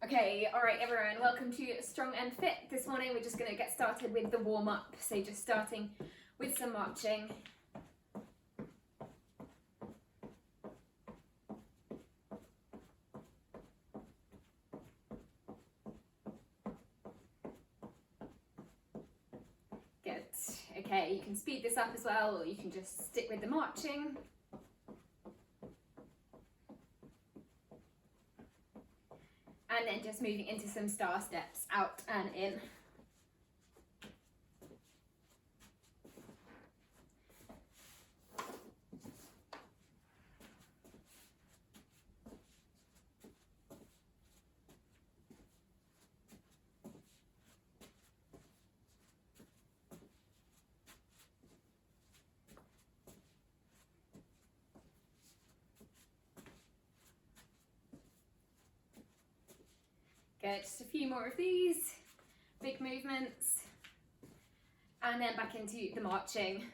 Okay, alright everyone, welcome to Strong and Fit. This morning we're just going to get started with the warm-up, so just starting with some marching. Good. Okay, you can speed this up as well, or you can just stick with the marching. And then just moving into some star steps, out and in. Good, just a few more of these, big movements, and then back into the marching.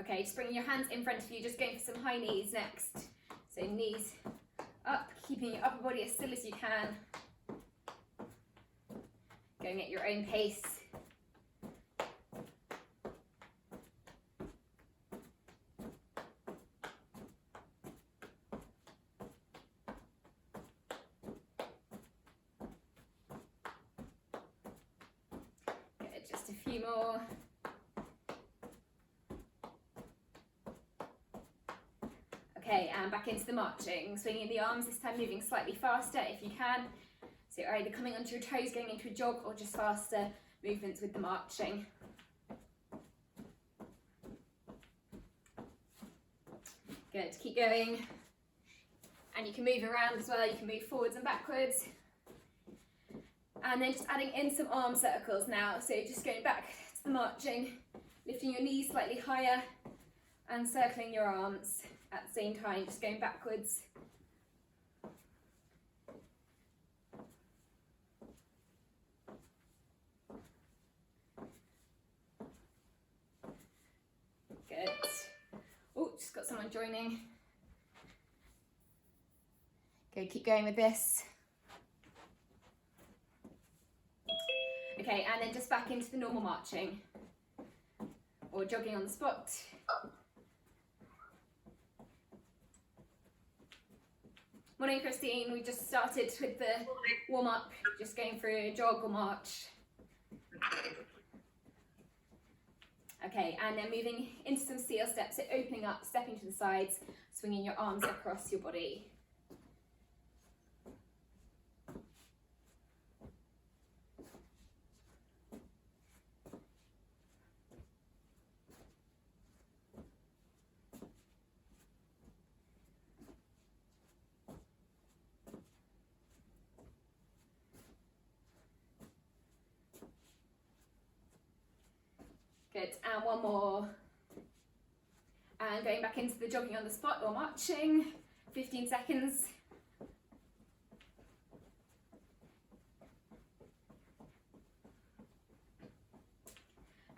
Okay, just bringing your hands in front of you, just going for some high knees next. So knees up, keeping your upper body as still as you can. Going at your own pace. Just a few more. Okay, and back into the marching. Swinging the arms, this time moving slightly faster if you can. So you're either coming onto your toes, going into a jog, or just faster movements with the marching. Good, keep going. And you can move around as well, you can move forwards and backwards. And then just adding in some arm circles now. So just going back to the marching, lifting your knees slightly higher and circling your arms at the same time, just going backwards. Good. Oh, just got someone joining. Good, keep going with this. Okay, and then just back into the normal marching or jogging on the spot. Morning, Christine. We just started with the warm-up, just going through a jog or march. Okay, and then moving into some seal steps, so opening up, stepping to the sides, swinging your arms across your body. Good, and one more. And going back into the jogging on the spot or marching, 15 seconds.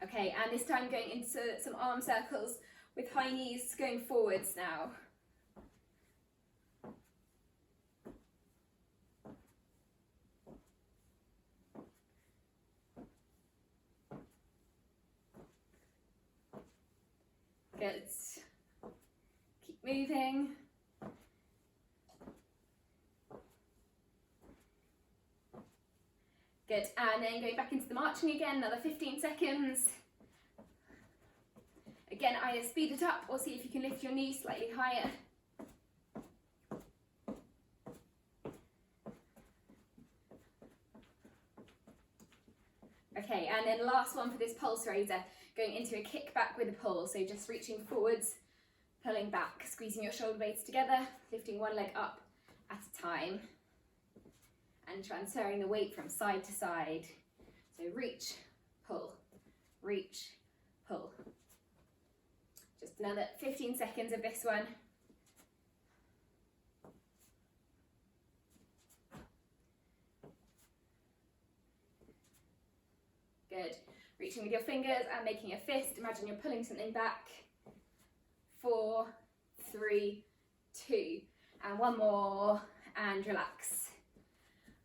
Okay, and this time going into some arm circles with high knees going forwards now. Good. Keep moving. Good, and then going back into the marching again, another 15 seconds. Again, either speed it up or see if you can lift your knees slightly higher. Okay, and then last one for this pulse raiser, going into a kick back with a pull. So just reaching forwards, pulling back, squeezing your shoulder blades together, lifting one leg up at a time, and transferring the weight from side to side. So reach, pull, reach, pull. Just another 15 seconds of this one. Good. Reaching with your fingers and making a fist. Imagine you're pulling something back. 4, 3, 2, and one more, and relax.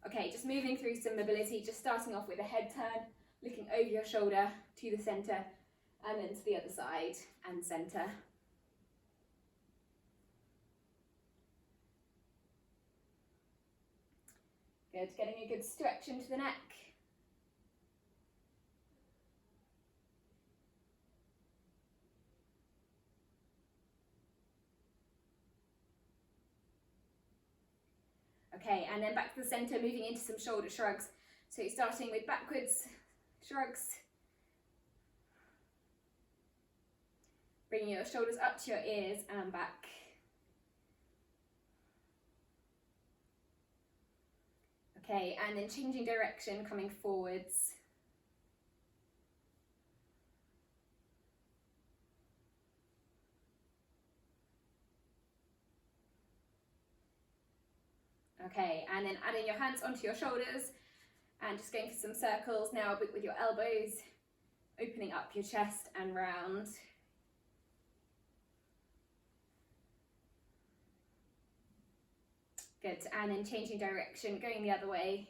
Okay, just moving through some mobility, just starting off with a head turn, looking over your shoulder to the center, and then to the other side and center. Good, getting a good stretch into the neck. Okay, and then back to the center, moving into some shoulder shrugs. So starting with backwards shrugs. Bringing your shoulders up to your ears and back. Okay, and then changing direction, coming forwards. Okay, and then adding your hands onto your shoulders and just going for some circles now, but with your elbows, opening up your chest and round. Good, and then changing direction, going the other way.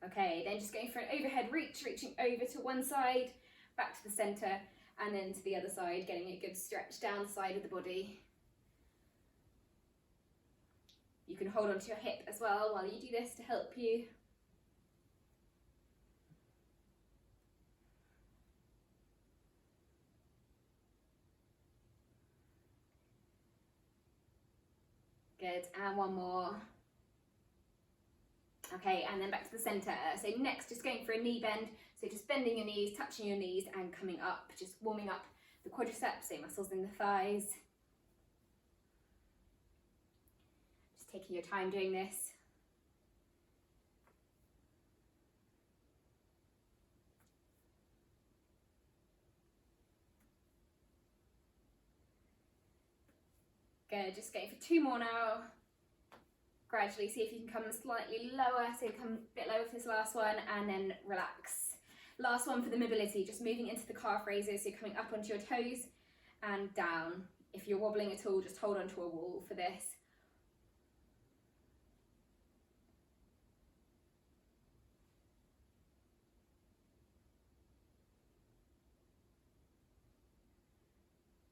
Okay, then just going for an overhead reach, reaching over to one side, back to the center, and then to the other side, getting a good stretch down the side of the body. You can hold onto your hip as well while you do this to help you. Good, and one more. Okay, and then back to the center. So next, just going for a knee bend. So just bending your knees, touching your knees and coming up, just warming up the quadriceps, so muscles in the thighs. Just taking your time doing this. Good, just going for 2 more now. Gradually see if you can come slightly lower, so come a bit lower for this last one, and then relax. Last one for the mobility, just moving into the calf raises, so coming up onto your toes and down. If you're wobbling at all, just hold onto a wall for this.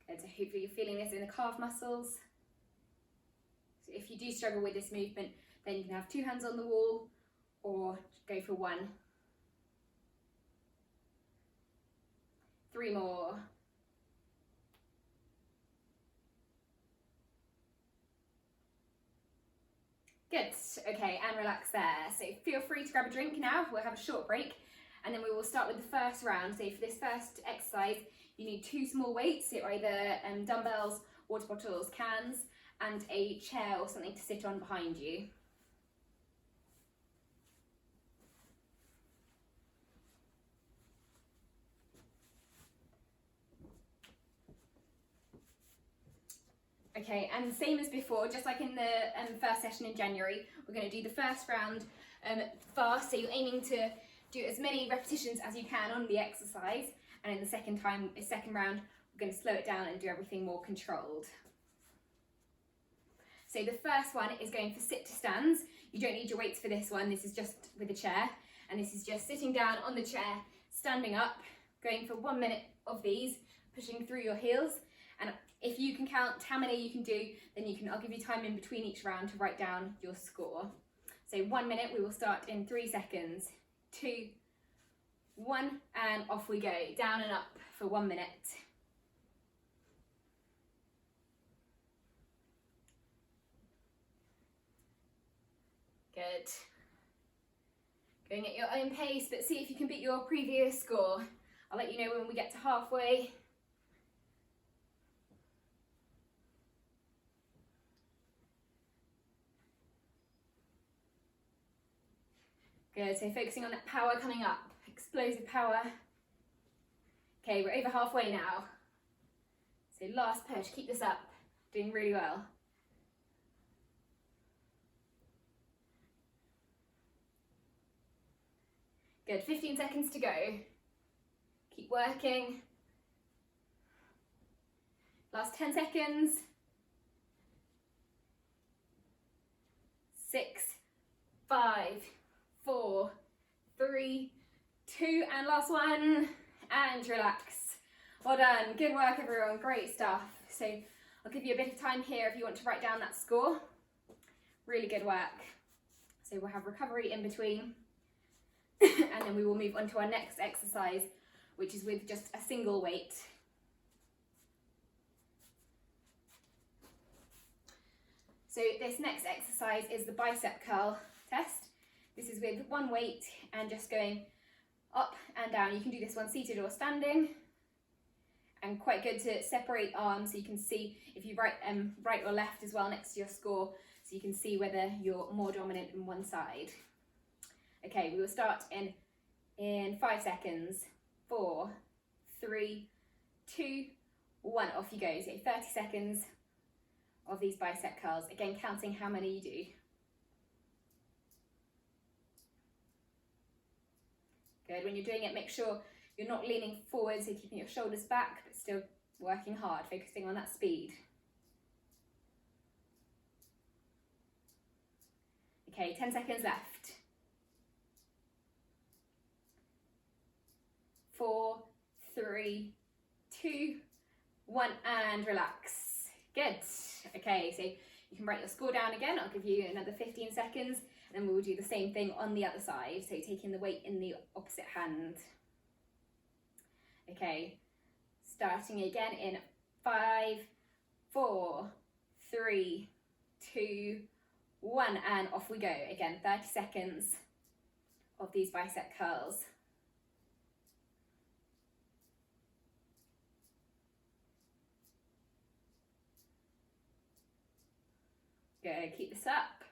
Good, so hopefully you're feeling this in the calf muscles. So if you do struggle with this movement, then you can have 2 hands on the wall or go for 1. 3 more. Good, okay, and relax there. So feel free to grab a drink now. We'll have a short break and then we will start with the first round. So for this first exercise, you need 2 small weights, so either dumbbells, water bottles, cans, and a chair or something to sit on behind you. Okay, and same as before, just like in the first session in January, we're going to do the first round fast, so you're aiming to do as many repetitions as you can on the exercise, and in the second round, we're going to slow it down and do everything more controlled. So the first one is going for sit to stands. You don't need your weights for this one, this is just with a chair, and this is just sitting down on the chair, standing up, going for 1 minute of these, pushing through your heels, and if you can count how many you can do, then I'll give you time in between each round to write down your score. So 1 minute, we will start in 3 seconds. 2, 1, and off we go, down and up for 1 minute. Good. Going at your own pace, but see if you can beat your previous score. I'll let you know when we get to halfway. Good, so focusing on that power coming up, explosive power. Okay, we're over halfway now. So last push, keep this up. Doing really well. Good, 15 seconds to go. Keep working. Last 10 seconds. 6, 5, 4, 3, 2, and last one, and relax. Well done, good work everyone, great stuff. So I'll give you a bit of time here if you want to write down that score. Really good work. So we'll have recovery in between, and then we will move on to our next exercise, which is with just a single weight. So this next exercise is the bicep curl test. This is with one weight and just going up and down. You can do this one seated or standing, and quite good to separate arms so you can see if you right or left as well next to your score, so you can see whether you're more dominant in one side. Okay, we will start in 5 seconds. 4, 3, 2, 1, off you go. So 30 seconds of these bicep curls, again counting how many you do. Good, when you're doing it, make sure you're not leaning forward, so keeping your shoulders back, but still working hard, focusing on that speed. Okay, 10 seconds left. 4, 3, 2, 1, and relax. Good. Okay, so you can write your score down again. I'll give you another 15 seconds, and then we will do the same thing on the other side. So taking the weight in the opposite hand. Okay, starting again in 5, 4, 3, 2, 1, and off we go. Again, 30 seconds of these bicep curls. Good, keep this up.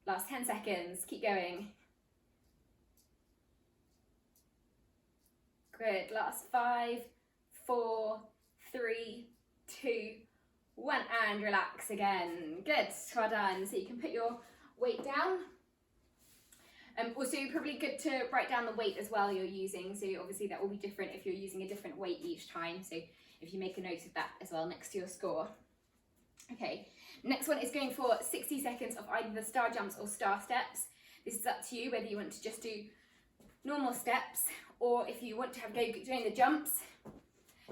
Last 10 seconds, keep going. Good, last 5, 4, 3, 2, 1, and relax again. Good, well done. So you can put your weight down. Also, probably good to write down the weight as well you're using. So obviously that will be different if you're using a different weight each time. So if you make a note of that as well next to your score. Okay, next one is going for 60 seconds of either the star jumps or star steps. This is up to you whether you want to just do normal steps, or if you want to have go doing the jumps,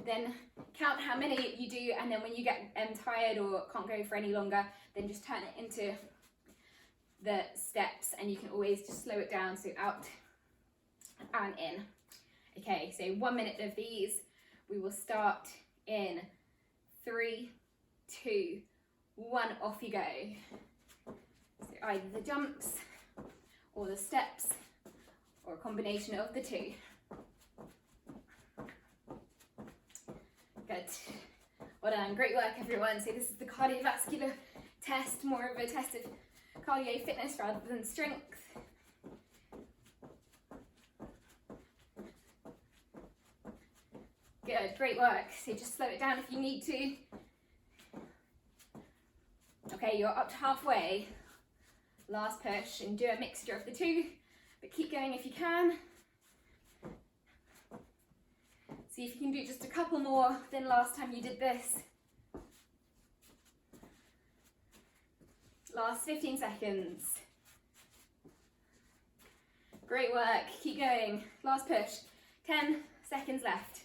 then count how many you do, and then when you get tired or can't go for any longer, then just turn it into the steps, and you can always just slow it down, so out and in. Okay, so 1 minute of these. We will start in 3, 2, 1, off you go. So either the jumps or the steps, or a combination of the two. Good. Well done. Great work, everyone. So this is the cardiovascular test, more of a test of cardio fitness rather than strength. Good, great work. So just slow it down if you need to. Okay, you're up to halfway. Last push, and do a mixture of the two, but keep going if you can. See if you can do just a couple more than last time you did this. Last 15 seconds. Great work, keep going. Last push, 10 seconds left.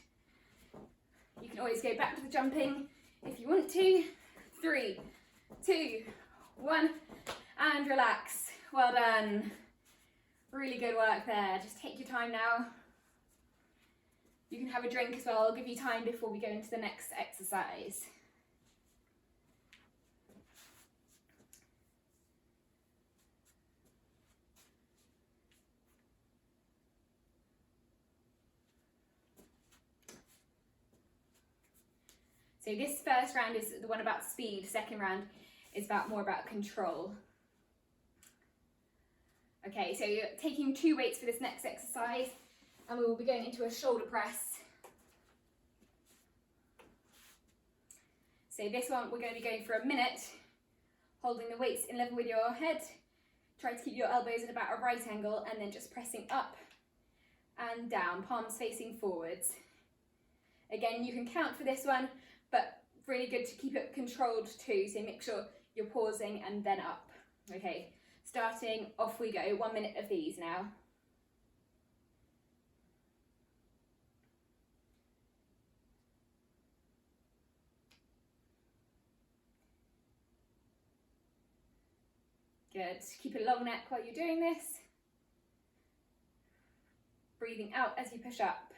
You can always go back to the jumping if you want to. 3, 2, 1, and relax. Well done. Really good work there. Just take your time now. You can have a drink as well. I'll give you time before we go into the next exercise. So this first round is the one about speed. Second round is more about control. Okay, so you're taking 2 weights for this next exercise, and we will be going into a shoulder press. So this one, we're going to be going for a minute, holding the weights in level with your head. Try to keep your elbows at about a right angle and then just pressing up and down, palms facing forwards. Again, you can count for this one, but really good to keep it controlled too, so make sure you're pausing and then up. Okay, starting, off we go, 1 minute of these now. Good, keep a long neck while you're doing this. Breathing out as you push up.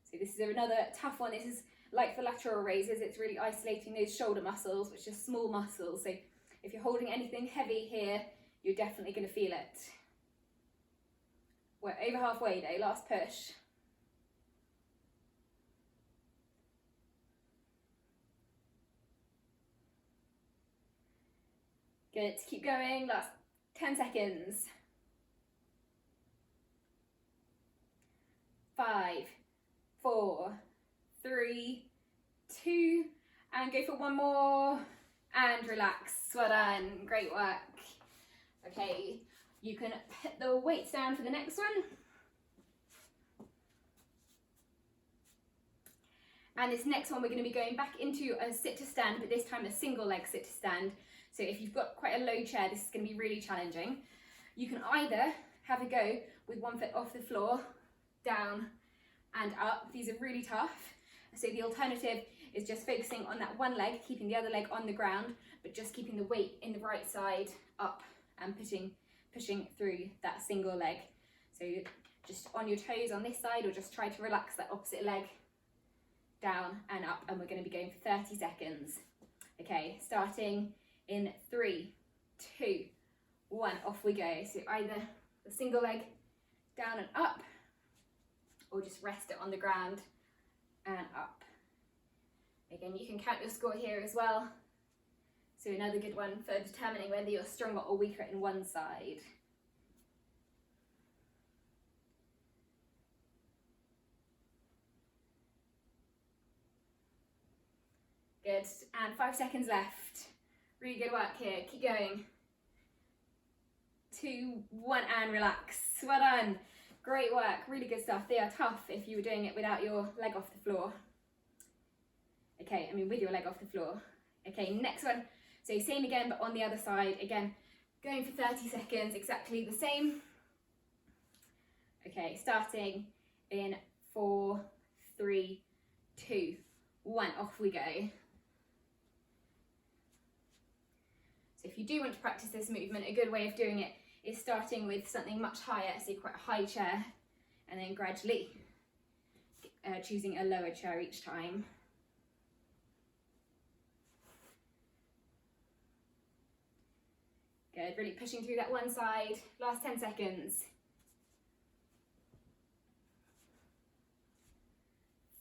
So this is another tough one. This is like the lateral raises, it's really isolating those shoulder muscles, which are small muscles. So if you're holding anything heavy here, you're definitely going to feel it. We're over halfway though, last push. Good, keep going, last 10 seconds. 5, 4, 3, 2, and go for one more, and relax. Well done, great work. Okay, you can put the weights down for the next one. And this next one, we're going to be going back into a sit to stand, but this time a single leg sit to stand. So if you've got quite a low chair, this is going to be really challenging. You can either have a go with one foot off the floor, down and up. These are really tough. So the alternative is just focusing on that one leg, keeping the other leg on the ground, but just keeping the weight in the right side up and pushing through that single leg. So just on your toes on this side, or just try to relax that opposite leg down and up, and we're going to be going for 30 seconds. Okay, starting in 3, 2, 1, off we go. So either the single leg down and up, or just rest it on the ground and up. Again, you can count your score here as well. So another good one for determining whether you're stronger or weaker in one side. Good, and 5 seconds left. Really good work here, keep going. 2, 1, and relax. Well done. Great work, really good stuff. They are tough if you were doing it without your leg off the floor. Okay, I mean with your leg off the floor. Okay, next one. So same again, but on the other side. Again, going for 30 seconds, exactly the same. Okay, starting in 4, 3, 2, 1, off we go. So if you do want to practice this movement, a good way of doing it is starting with something much higher, so quite a high chair, and then gradually choosing a lower chair each time. Good, really pushing through that one side. Last 10 seconds.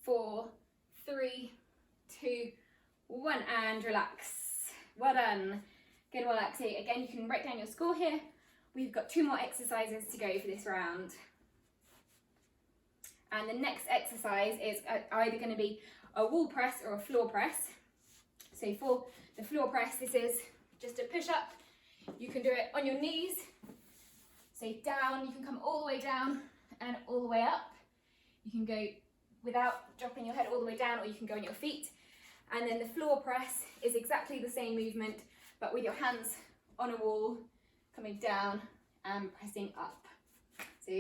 4, 3, 2, 1, and relax. Well done. Good work. So again, you can write down your score here. We've got 2 more exercises to go for this round. And the next exercise is either going to be a wall press or a floor press. So for the floor press, this is just a push up. You can do it on your knees. So down, you can come all the way down and all the way up. You can go without dropping your head all the way down, or you can go on your feet. And then the floor press is exactly the same movement, but with your hands on a wall, coming down and pressing up. So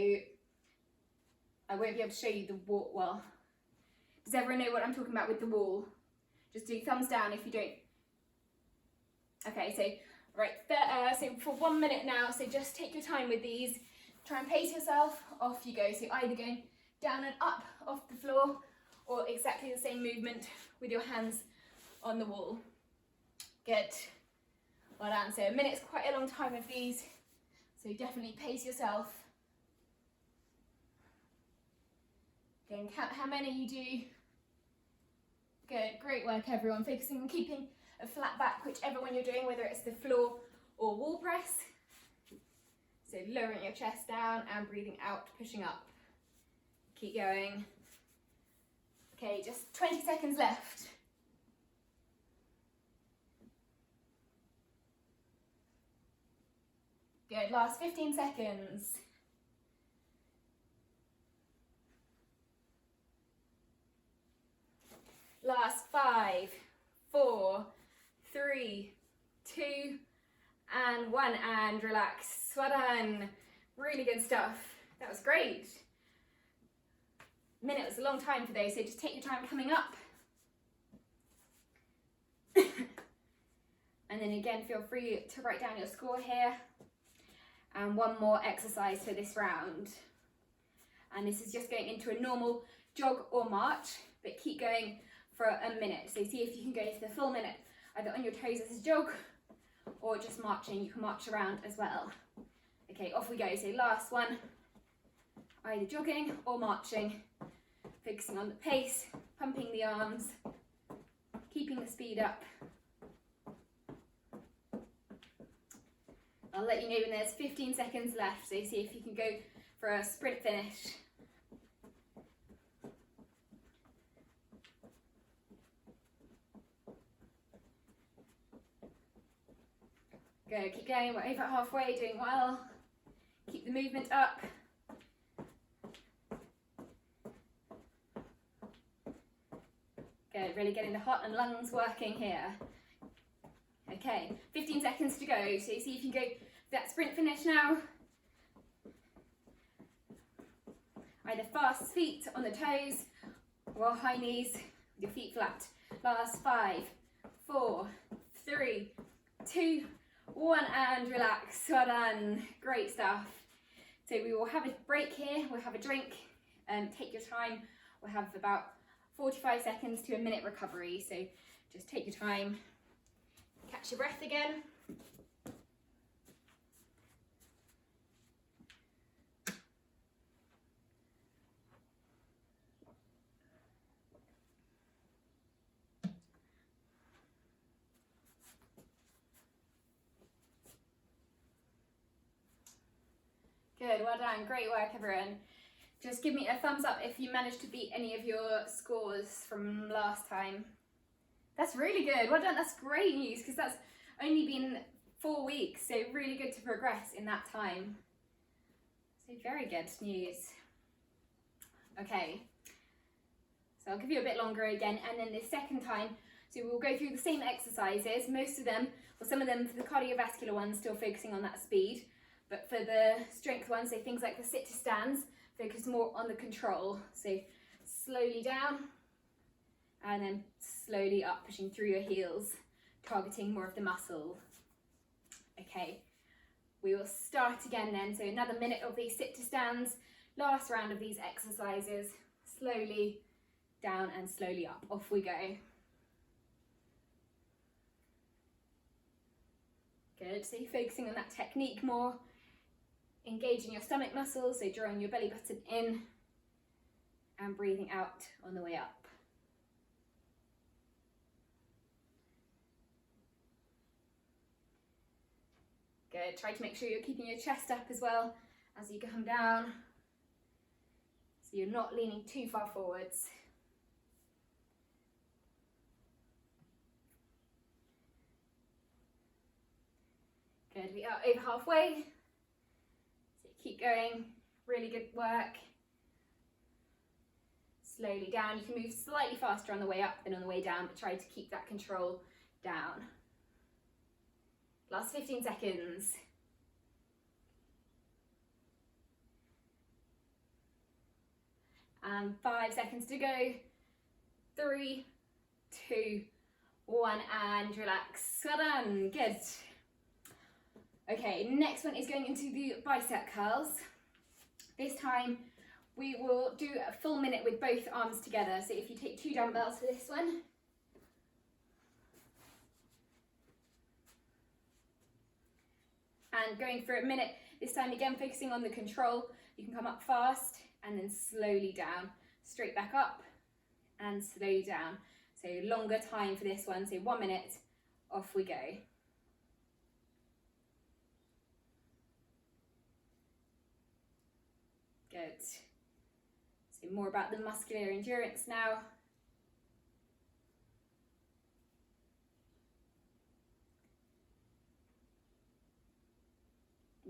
I won't be able to show you the wall. Well, does everyone know what I'm talking about with the wall? Just do thumbs down if you don't. Okay, so right, so for 1 minute now, so just take your time with these. Try and pace yourself, off you go. So either going down and up off the floor, or exactly the same movement with your hands on the wall. Good. Well done. So a minute's quite a long time with these, so definitely pace yourself. Again, count how many you do. Good, great work everyone. Focusing on keeping a flat back, whichever one you're doing, whether it's the floor or wall press. So lowering your chest down and breathing out, pushing up. Keep going. Okay, just 20 seconds left. Good, last 15 seconds. Last 5, 4, 3, 2, and 1, and relax. Well done. Really good stuff. That was great. Minute was a long time for those, so just take your time coming up. And then again, feel free to write down your score here. And one more exercise for this round. And this is just going into a normal jog or march, but keep going for a minute. So see if you can go for the full minute, either on your toes as a jog, or just marching. You can march around as well. Okay, off we go. So last one, either jogging or marching, focusing on the pace, pumping the arms, keeping the speed up. I'll let you know when there's 15 seconds left, so see if you can go for a sprint finish. Good, keep going, we're over halfway, doing well. Keep the movement up. Good, really getting the heart and lungs working here. Okay, 15 seconds to go, so see if you can go for that sprint finish now. Either fast feet on the toes or high knees with your feet flat. Last 5, 4, 3, 2, 1, and relax. Well done, great stuff. So we will have a break here, we'll have a drink, take your time. We'll have about 45 seconds to a minute recovery, so just take your time. Catch your breath again. Good, well done, great work everyone. Just give me a thumbs up if you managed to beat any of your scores from last time. That's really good, well done, that's great news because that's only been 4 weeks, so really good to progress in that time. So very good news. Okay, so I'll give you a bit longer again, and then the second time, so we'll go through the same exercises, most of them, or some of them for the cardiovascular ones, still focusing on that speed, but for the strength ones, so things like the sit to stands, focus more on the control. So slowly down, and then slowly up, pushing through your heels, targeting more of the muscle. Okay, we will start again then. So another minute of these sit to stands, last round of these exercises, slowly down and slowly up. Off we go. Good, so you're focusing on that technique more, engaging your stomach muscles, so drawing your belly button in and breathing out on the way up. Good, try to make sure you're keeping your chest up as well as you come down, so you're not leaning too far forwards. Good, we are over halfway, so keep going, really good work. Slowly down, you can move slightly faster on the way up than on the way down, but try to keep that control down. Last 15 seconds. And 5 seconds to go. 3, 2, 1, and relax. Well done, good. Okay, next one is going into the bicep curls. This time we will do a full minute with both arms together. So if you take 2 dumbbells for this one, and going for a minute, this time again focusing on the control. You can come up fast and then slowly down, straight back up and slowly down. So longer time for this one, so 1 minute, off we go. Good. So more about the muscular endurance now.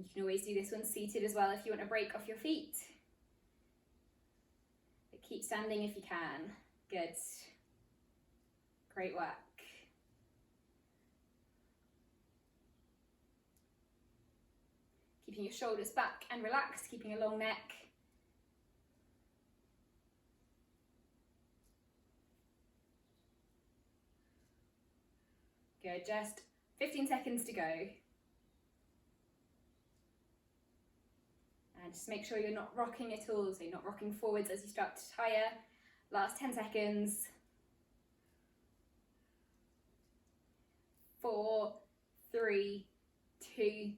You can always do this one seated as well if you want to break off your feet. But keep standing if you can. Good. Great work. Keeping your shoulders back and relaxed, keeping a long neck. Good, just 15 seconds to go. And just make sure you're not rocking at all, so you're not rocking forwards as you start to tire. Last 10 seconds. 4, 3, 2,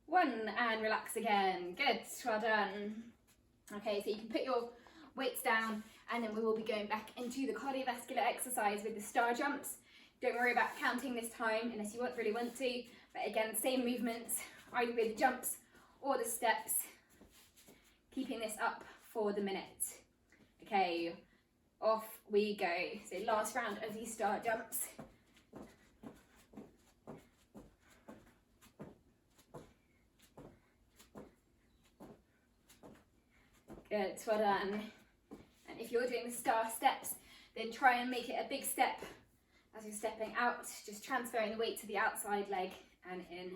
1, and relax again. Good, well done. Okay, so you can put your weights down and then we will be going back into the cardiovascular exercise with the star jumps. Don't worry about counting this time unless you really want to, but again, same movements, either with the jumps or the steps, keeping this up for the minute. Okay, off we go. So last round of these star jumps. Good, well done. And if you're doing the star steps, then try and make it a big step as you're stepping out, just transferring the weight to the outside leg and in.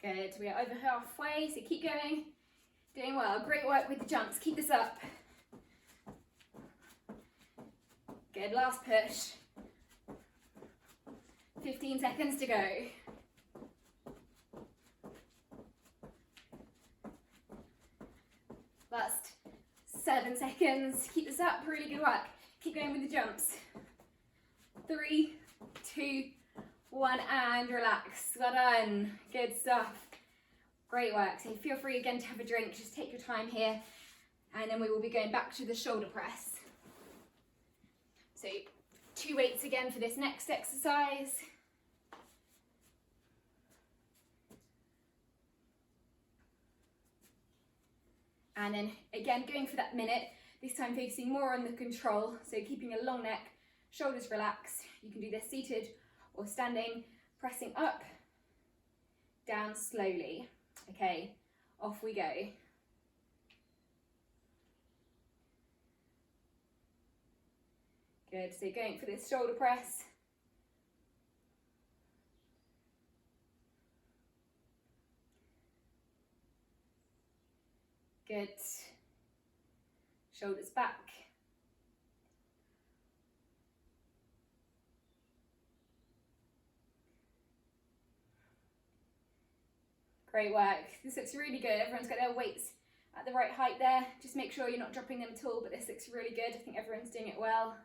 Good, we are over halfway, so keep going. Doing well, great work with the jumps, keep this up. Good, last push. 15 seconds to go. Last 7 seconds. Keep this up, really good work. Keep going with the jumps. 3, 2, 1, and relax. Well done. Good stuff. Great work. So feel free again to have a drink. Just take your time here. And then we will be going back to the shoulder press. So 2 weights again for this next exercise. And then again, going for that minute, this time focusing more on the control. So keeping a long neck, shoulders relaxed. You can do this seated or standing, pressing up, down slowly. Okay, off we go. Good, so going for this shoulder press. Good. Shoulders back. Great work. This looks really good. Everyone's got their weights at the right height there. Just make sure you're not dropping them at all, but this looks really good. I think everyone's doing it well.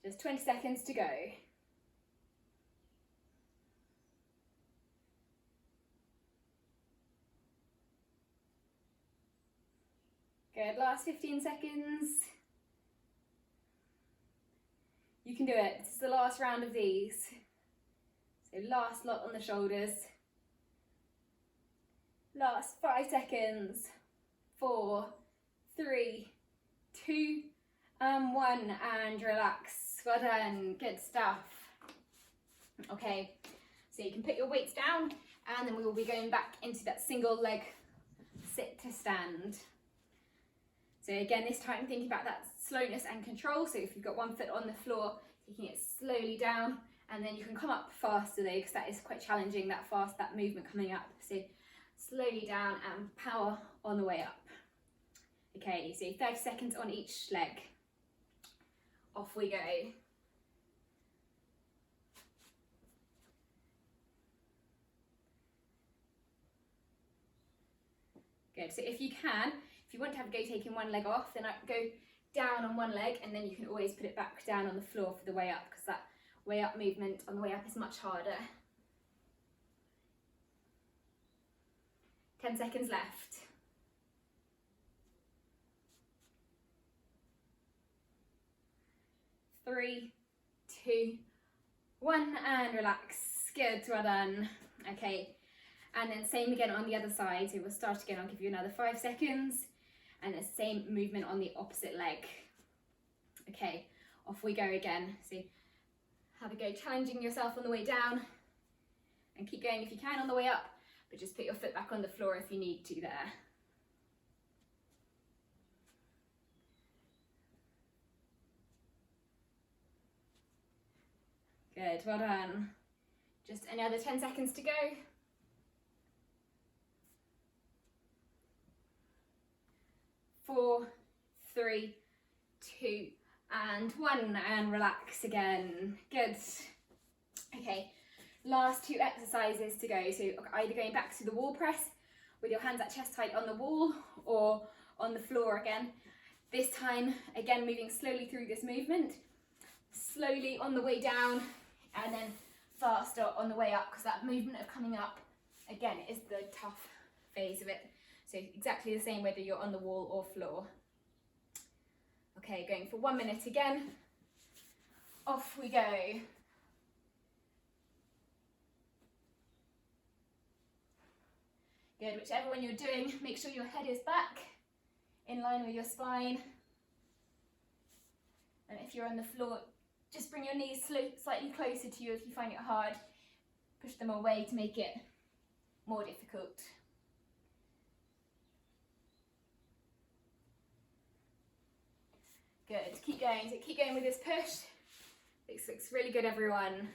Just 20 seconds to go. Good, last 15 seconds. You can do it. This is the last round of these. So last lot on the shoulders. Last 5 seconds. 4, 3, 2, and 1, and relax. Well done, good stuff. Okay, so you can put your weights down and then we will be going back into that single leg sit to stand. So again, this time thinking about that slowness and control. So if you've got one foot on the floor, taking it slowly down, and then you can come up faster though, because that is quite challenging, that movement coming up. So slowly down and power on the way up. Okay, so 30 seconds on each leg. Off we go. Good, so if you want to have a go taking one leg off, then go down on one leg and then you can always put it back down on the floor for the way up, because that way up movement on the way up is much harder. 10 seconds left. 3, 2, 1, and relax. Good, well done. Okay, And then same again on the other side. So we'll start again, I'll give you another 5 seconds. And the same movement on the opposite leg. Okay, off we go again. So have a go challenging yourself on the way down. And keep going if you can on the way up, but just put your foot back on the floor if you need to there. Good, well done. Just another 10 seconds to go. 4, 3, 2, and 1, and relax again. Good. Okay, last 2 exercises to go. So either going back to the wall press with your hands at chest height on the wall or on the floor again. This time, again, moving slowly through this movement, slowly on the way down, and then faster on the way up, because that movement of coming up, again, is the tough phase of it. So exactly the same whether you're on the wall or floor. Okay, going for 1 minute again. Off we go. Good, whichever one you're doing, make sure your head is back, in line with your spine. And if you're on the floor, just bring your knees slightly closer to you if you find it hard. Push them away to make it more difficult. Good, keep going. So keep going with this push. This looks really good, everyone.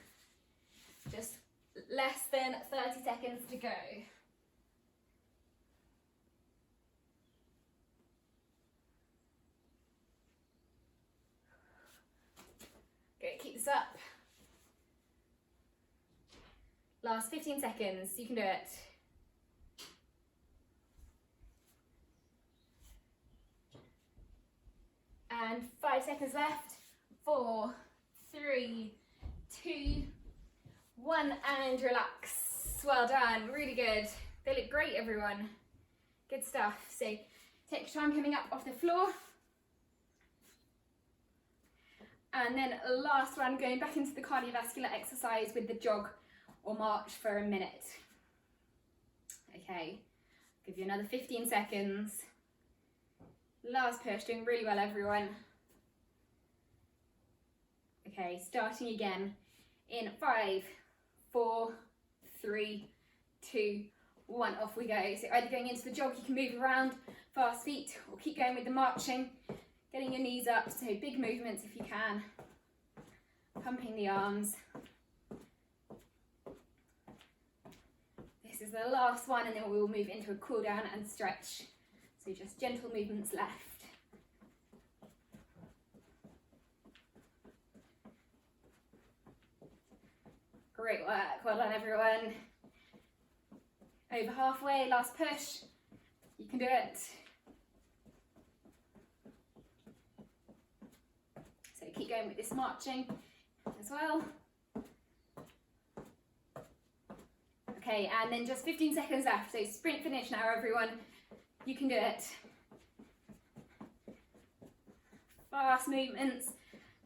Just less than 30 seconds to go. Good, keep this up. Last 15 seconds, you can do it. And 5 seconds left. 4, 3, 2, 1, and relax. Well done, really good. They look great, everyone. Good stuff. So take your time coming up off the floor. And then last one, going back into the cardiovascular exercise with the jog or march for a minute. Okay, give you another 15 seconds. Last push, doing really well, everyone. Okay, starting again in 5, 4, 3, 2, 1, off we go. So either going into the jog, you can move around, fast feet, or keep going with the marching, getting your knees up, so big movements if you can. Pumping the arms. This is the last one, and then we will move into a cool down and stretch. So just gentle movements left. Great work, well done, everyone. Over halfway, last push. You can do it. So keep going with this marching as well. Okay, and then just 15 seconds left. So sprint finish now, everyone. You can do it. Fast movements.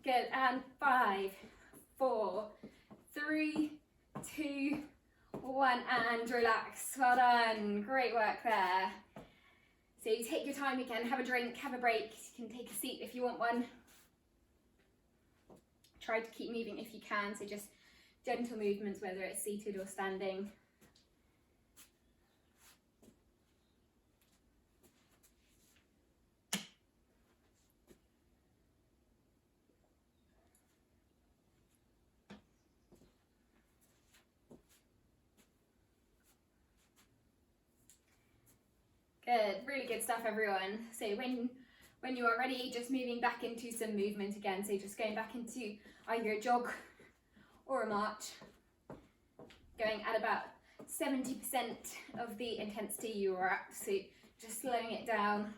Good, and 5, 4, 3, 2, 1, and relax. Well done, great work there. So you take your time again, have a drink, have a break. You can take a seat if you want one. Try to keep moving if you can, so just gentle movements, whether it's seated or standing. Good, really good stuff, everyone. So when you are ready, just moving back into some movement again. So just going back into either a jog or a march. Going at about 70% of the intensity you were at. So just slowing it down.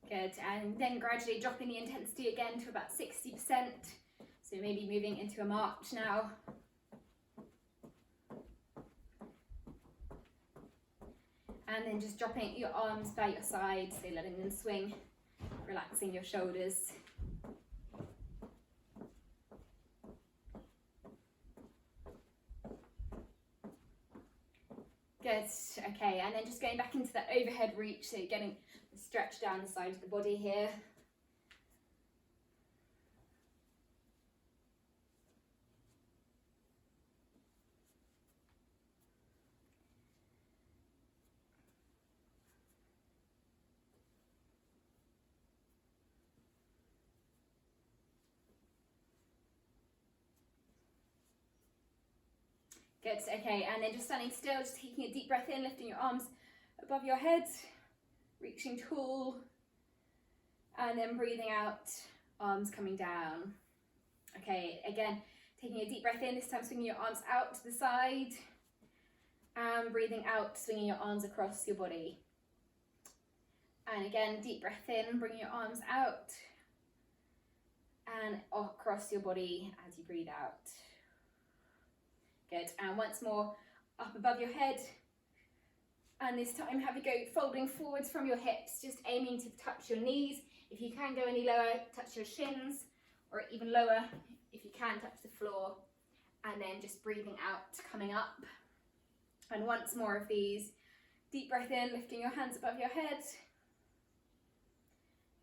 Good, and then gradually dropping the intensity again to about 60%. So maybe moving into a march now. And then just dropping your arms by your side, so letting them swing Relaxing your shoulders. Good, okay, and then just going back into that overhead reach, so you're getting the stretch down the side of the body here. Good, okay, and then just standing still, just taking a deep breath in, lifting your arms above your head, reaching tall, and then breathing out, arms coming down. Okay, again, taking a deep breath in, this time swinging your arms out to the side, and breathing out, swinging your arms across your body. And again, deep breath in, bringing your arms out, and across your body as you breathe out. Good, and once more, up above your head, and this time have a go folding forwards from your hips, just aiming to touch your knees. If you can go any lower, touch your shins, or even lower, if you can, touch the floor, and then just breathing out, coming up. And once more of these, deep breath in, lifting your hands above your head,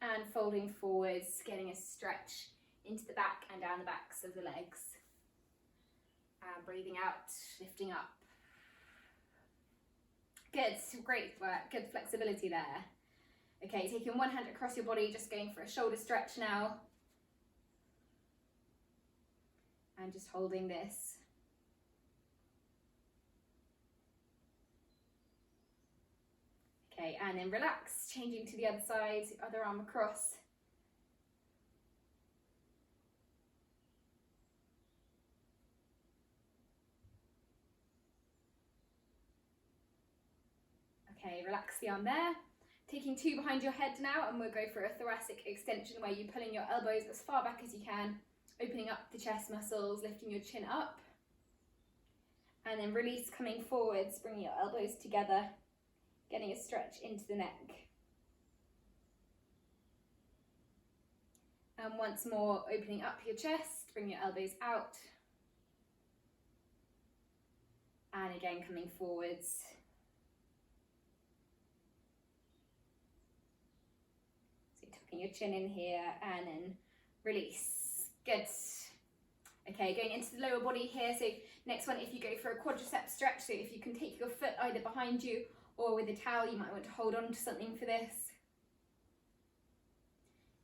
and folding forwards, getting a stretch into the back and down the backs of the legs. And breathing out, lifting up. Good, great work, good flexibility there. Okay, taking one hand across your body, just going for a shoulder stretch now. And just holding this. Okay, and then relax, changing to the other side, other arm across. Okay, relax the arm there. Taking two behind your head now, and we'll go for a thoracic extension where you're pulling your elbows as far back as you can, opening up the chest muscles, lifting your chin up. And then release, coming forwards, bringing your elbows together, getting a stretch into the neck. And once more, opening up your chest, bring your elbows out. And again, coming forwards. Your chin in here, and then release. Good. Okay, going into the lower body here. So next one, if you go for a quadricep stretch, so if you can take your foot either behind you or with a towel, you might want to hold on to something for this.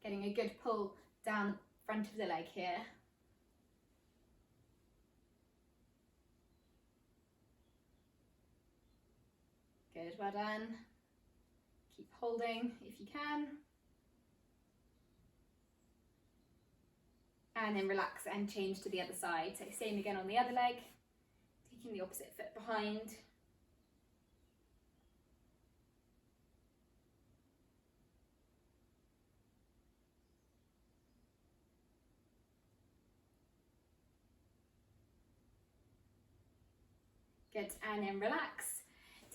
Getting a good pull down the front of the leg here. Good, well done. Keep holding if you can. And then relax and change to the other side. So same again on the other leg, taking the opposite foot behind. Good, and then relax.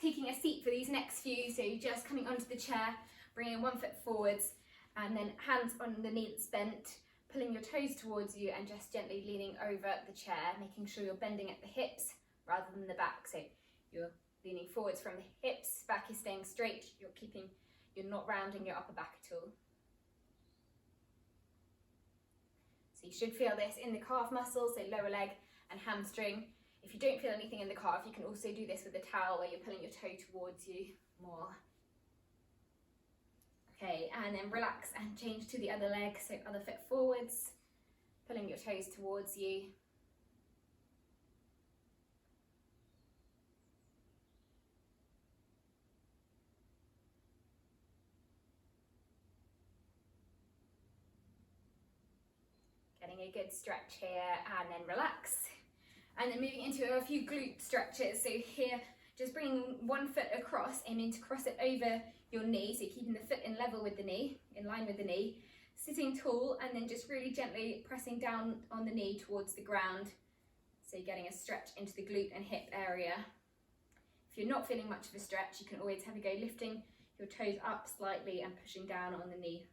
Taking a seat for these next few, so just coming onto the chair, bringing one foot forwards, and then hands on the knee that's bent, pulling your toes towards you and just gently leaning over the chair, making sure you're bending at the hips rather than the back. So you're leaning forwards from the hips, back is staying straight, you're not rounding your upper back at all. So you should feel this in the calf muscles, so lower leg and hamstring. If you don't feel anything in the calf, you can also do this with a towel where you're pulling your toe towards you more. Okay, and then relax and change to the other leg, so other foot forwards, pulling your toes towards you. Getting a good stretch here, and then relax. And then moving into a few glute stretches. So here, just bringing one foot across, aiming to cross it over your knee, so keeping the foot in level with the knee, in line with the knee, sitting tall, and then just really gently pressing down on the knee towards the ground, so you're getting a stretch into the glute and hip area. If you're not feeling much of a stretch, you can always have a go lifting your toes up slightly and pushing down on the knee.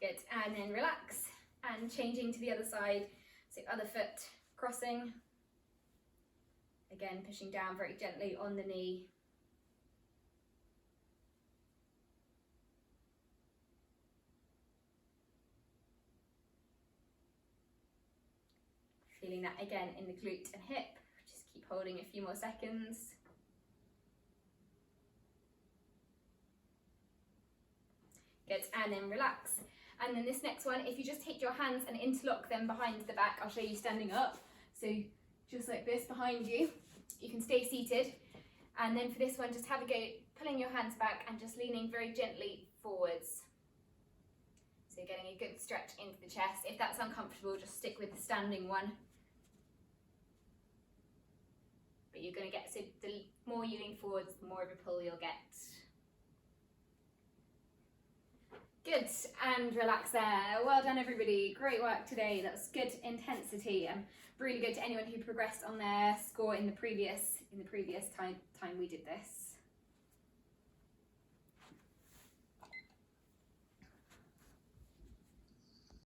Good, and then relax and changing to the other side. So other foot crossing. Again, pushing down very gently on the knee. Feeling that again in the glute and hip. Just keep holding a few more seconds. Good, and then relax. And then this next one, if you just take your hands and interlock them behind the back, I'll show you standing up. So just like this behind you. You can stay seated. And then for this one, just have a go, pulling your hands back and just leaning very gently forwards. So getting a good stretch into the chest. If that's uncomfortable, just stick with the standing one. But you're going to get, so the more you lean forwards, the more of a pull you'll get. Good, and relax there. Well done everybody, great work today. That was good intensity and really good to anyone who progressed on their score in the previous time we did this.